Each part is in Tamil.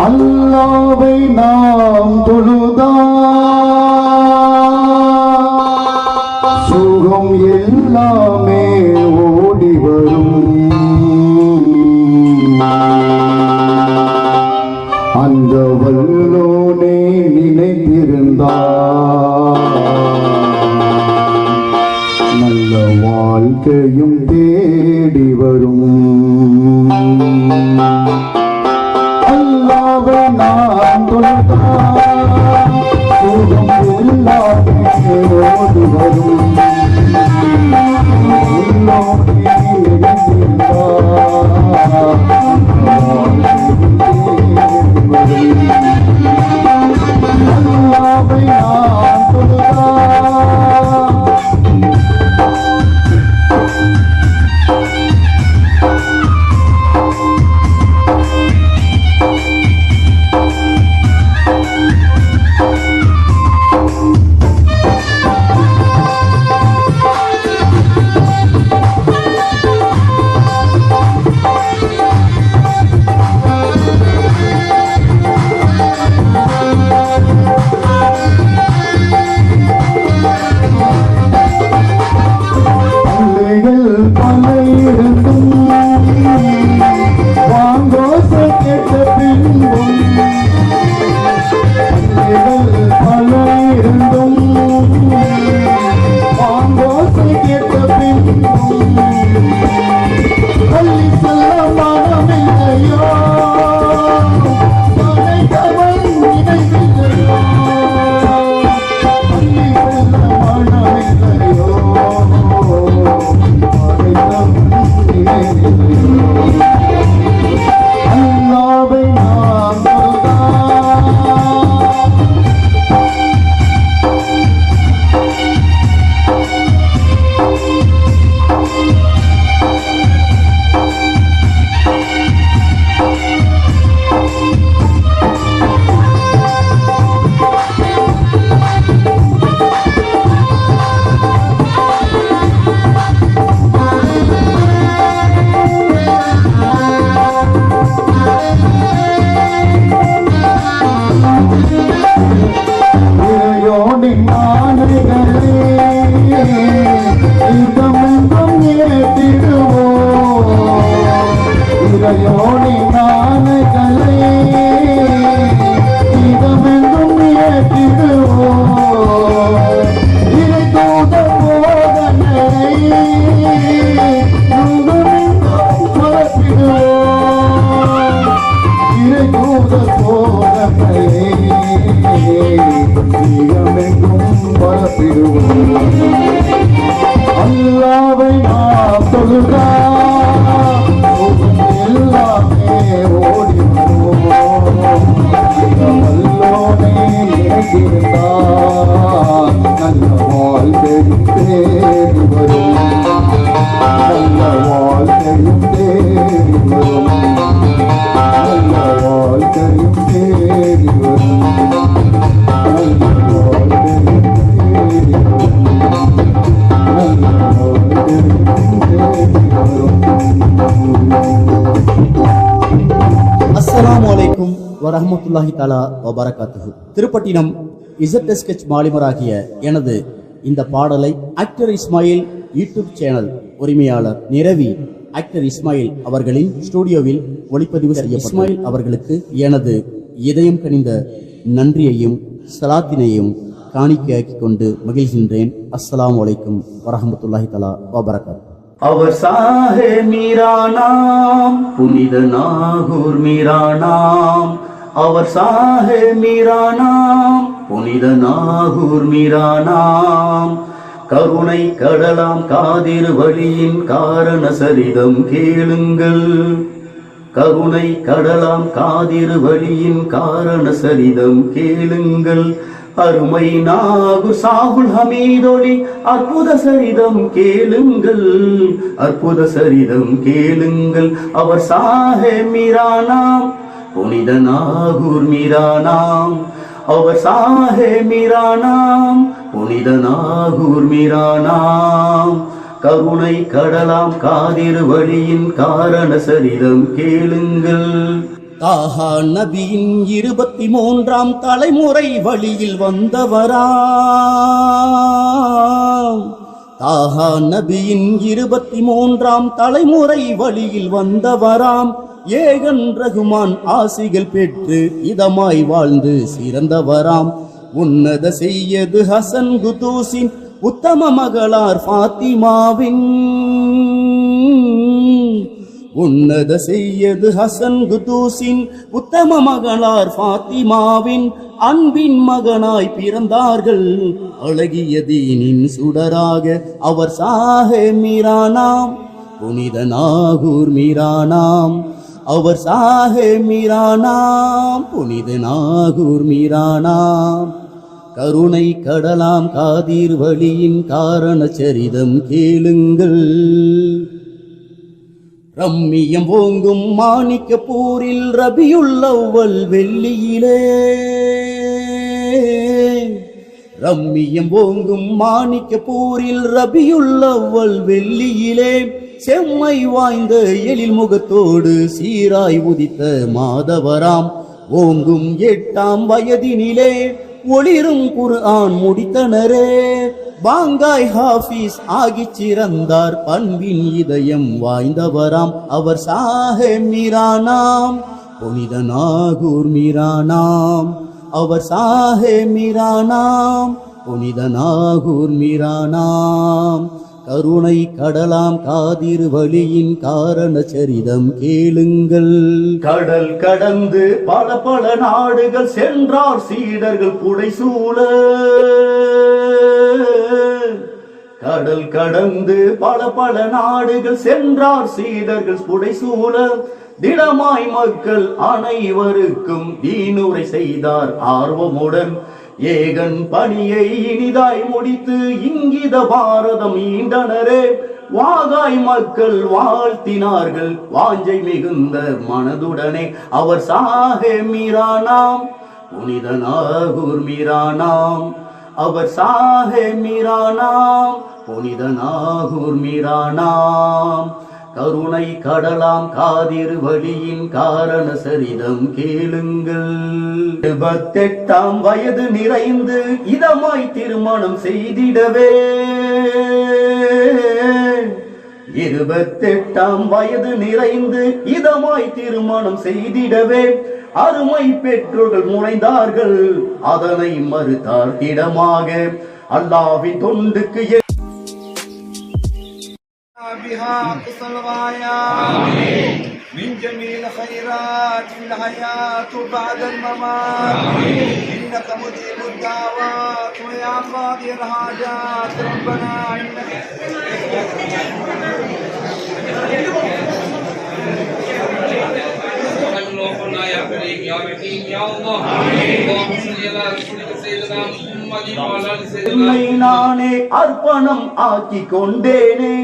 அல்லாவை நாம் தொழுதா சுகம் எல்லாமே ஓடி வரும். அந்த வல்லோனே நினைத்திருந்தார் நல்ல வாழ்க்கையும் தேடி வரும். அல்லாவை நாம் தொழுதால் சுகம் எல்லாமே ஓடி வரும். அல்லாவை நாம் தொழுதால் அல்லாவை நாம் தொழுதால் எல்லாமே ஓடி வருவோம். வல்லோனே நினைத்திருந்தால் நல்ல வாழ்க்கையும் தேடி வரும். நல்ல வாழ்க்கையும் தேடி வரும். நல்ல வாழ்க்கையும் தேடி வரும். நல்ல வாழ்க்கையும் தேடி வரும். அஸ்ஸலாமு அலைக்கும் வரஹ்மத்துல்லாஹி தஆலா வபரகாத்துஹு. திருப்பட்டினம் இசட்எஸ்கெச் மாலிமராகிய எனது இந்த பாடலை ஆக்டர் இஸ்மாயில் யூடியூப் சேனல் உரிமையாளர் நிரவி ஆக்டர் இஸ்மாயில் அவர்களின் ஸ்டுடியோவில் ஒளிப்பதிவு செய்ய இஸ்மாயில் அவர்களுக்கு எனது இதயம் கனிந்த நன்றியையும் சலாத்தினையும் காணிக்கையாக்கி கொண்டு மகிழ்கின்றேன். அஸ்ஸலாமு அலைக்கும் வரஹ்மத்துல்லாஹி தஆலா வபரகாத்துஹு. அவர் சாஹே மீரா நாம் புனித நாகூர் மீரா நாம். அவர் சாஹே மீரா நாம் புனித நாகூர் மீரா நாம். கருணை கடலாம் காதிர் வழியின் காரண சரிதம் கேளுங்கள். கருணை கடலாம் காதிர் வழியின் காரண சரிதம் கேளுங்கள். அருமை நாகூர் சாகுல் ஹமீதொலி அற்புத சரிதம் கேளுங்கள். அற்புத சரிதம் கேளுங்கள். அவர் சாஹே மீரா நாம் புனித நாகூர் மீரா நாம். அவர் சாஹே மீரா நாம் புனித நாகூர் மீரா நாம். கருணை கடலாம் காதிர் வழியின் காரண சரிதம் கேளுங்கள். தாஹா நபியின் 23ஆம் தலைமுறை வழியில் வந்தவராம். தாஹா நபியின் 23ஆம் தலைமுறை வழியில் வந்தவராம். ஏகன் ரகுமான் ஆசிகள் பெற்று இதமாய் வாழ்ந்து சிறந்தவராம். உன்னத செய்யது ஹசன் குதூசின் உத்தம மகளார் ஃபாத்திமாவின். உன்னத செய்யது ஹசன் குதூசின் உத்தம மகளார் ஃபாத்திமாவின் அன்பின் மகனாய் பிறந்தார்கள். அழகிய தீனின் சுடராக அவர் சாஹே மீரானாம். புனித நாகூர் மீரானாம். அவர் சாஹே மீரானாம். புனித நாகூர் மீரானாம். கருணை கடலாம் காதிர் வழியின் காரண சரிதம் கேளுங்கள். ரம்மியம் ஓங்கும் மாணிக்கப்பூரில் ரபியுல் அவ்வல் வெள்ளியிலே. ரம்மியம் ஓங்கும் மாணிக்கப்பூரில் ரபியுல் அவ்வல் வெள்ளியிலே செம்மை வாய்ந்த எழில் முகத்தோடு சீராய் உதித்த மாதவராம். ஓங்கும் 8ஆம் வயதினிலே ஒளிரும் குர்ஆன் முடித்தனரே. பாங்காய் ஹாஃபீஸ் ஆகிச் சிறந்தார் பண்பின் இதயம் வாய்ந்தவராம். அவர் சாஹே மீரானாம். புனித நாகூர் மீரானாம். அவர் சாஹே மீரானாம். புனித நாகூர் மீரானாம். கருணை கடலாம் காதிர் வழியின் காரண சரிதம் கேளுங்கள். கடல் கடந்து பல பல நாடுகள் சென்றார் சீடர்கள் புடைசூழ. கடல் கடந்து பல பல நாடுகள் சென்றார் சீடர்கள் புடைசூழ. திடமாய் மக்கள் அனைவருக்கும் தீனுரை செய்தார் ஆர்வமுடன். ஏகன் பணியை இனிதாய் முடித்து இங்கித பாரதம் ஈண்டனரே. வாகாய் மக்கள் வாழ்த்தினார்கள் வாஞ்சை மிகுந்த மனதுடனே. அவர் சாஹே மீரானாம். புனித நாகூர் மீரானாம். அவர் சாஹே மீரானாம். புனித நாகூர் மீரானாம். கருணை கடலாம் காதிர் வழியின் காரண சரிதம் கேளுங்கள். 28ஆம் வயது நிறைந்து இதமாய் திருமணம் செய்திடவே. 28ஆம் வயது நிறைந்து இதமாய் திருமணம் செய்திடவே அருமை பெற்றோர்கள் முனைந்தார்கள். அதனை மறுத்தார் திடமாக. அல்லாஹ்வின் தொண்டுக்கு بها أقصى الغاية من جميع الخيرات في الحياة بعد الممات. إنك مجيب الدعوات ويا قاضي الحاجات. ربنا إنك وقلنا يا كريم يا رحيم يا الله. اللهم صل على رسولك سيدنا محمد وعلى آل سيدنا. என்னை நானே அர்ப்பணம் ஆக்கி கொண்டேனே.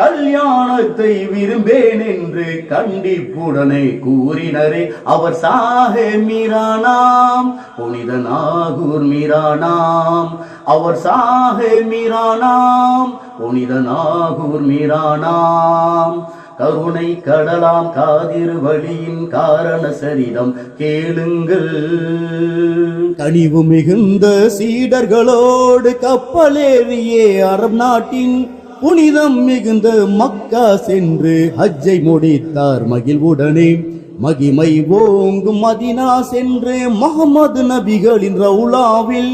கல்யாணத்தை விரும்பேன் என்று கண்டிப்புடனே கூறினரே. அவர் சாஹே மீரானாம். புனித நாகூர் மீரானாம். அவர் சாஹே மீரானாம். புனித நாகூர் மீரானாம். கருணை கடலாம் காதிர் வழியின் காரண சரிதம் கேளுங்கள். கனிவு மிகுந்த சீடர்களோடு கப்பலேறியே அரபு நாட்டின் புனிதம் மிகுந்த மக்கா சென்று ஹஜ்ஜை முடித்தார் மகிழ்வுடனே. மகிமை ஓங்கும் மதினா சென்று முஹம்மது நபிகளின் ரவுலாவில்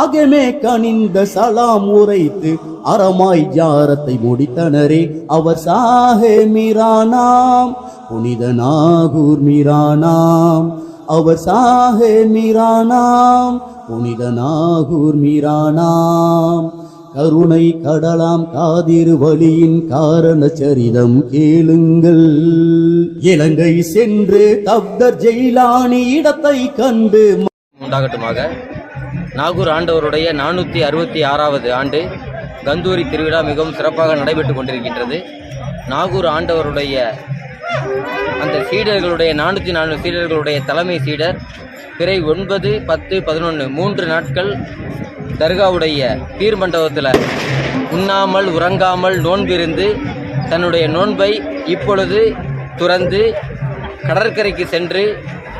அகமே கனிந்த சலாம் உரைத்து அறமாய் ஜாரத்தை முடித்தனரே. அவர் சாஹே மீரானாம். புனித நாகூர் மீரானாம். அவர் சாஹே மீரானாம். புனித நாகூர் மீரானாம். கருணை கடலாம் காதிர் வழியின் காரண சரிதம் கேளுங்கள். இலங்கை சென்று தப்தர் ஜெயிலானி இடத்தை கண்டு உண்டாகட்டுமாக. நாகூர் ஆண்டவருடைய 466வது ஆண்டு கந்தூரி திருவிழா மிகவும் சிறப்பாக நடைபெற்று கொண்டிருக்கின்றது. நாகூர் ஆண்டவருடைய அந்த சீடர்களுடைய 404 சீடர்களுடைய தலைமை சீடர் பிறை 9, 10, 11 3 நாட்கள் தர்காவுடைய பீர் மண்டபத்தில் உண்ணாமல் உறங்காமல் நோன்பிருந்து தன்னுடைய நோன்பை இப்பொழுது துறந்து கடற்கரைக்கு சென்று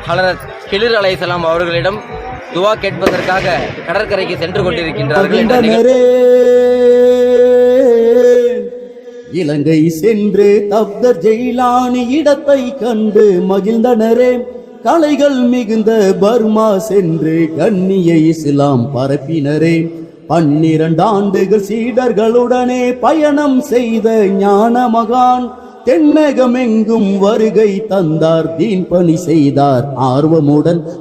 ஹலரத் ஹிலிர் அலைஹிஸ்ஸலாம் அவர்களிடம் துவா கேட்பதற்காக கடற்கரைக்கு சென்று கொண்டிருக்கின்றார்கள் என்ற நிகழ்ச்சி. இலங்கை சென்று தப்தர் ஜெயிலானி இடத்தை கண்டு மகிழ்ந்தனரே. கலைகள் மிகுந்த பர்மா சென்று கண்ணிய இஸ்லாம் பரப்பினரே. 12 ஆண்டுகள் சீடர்களுடனே பயணம் செய்த ஞான மகான் தென்னகமெங்கும் வருகை தந்தார், தீன் பணி செய்தார் ஆர்வமுடன்.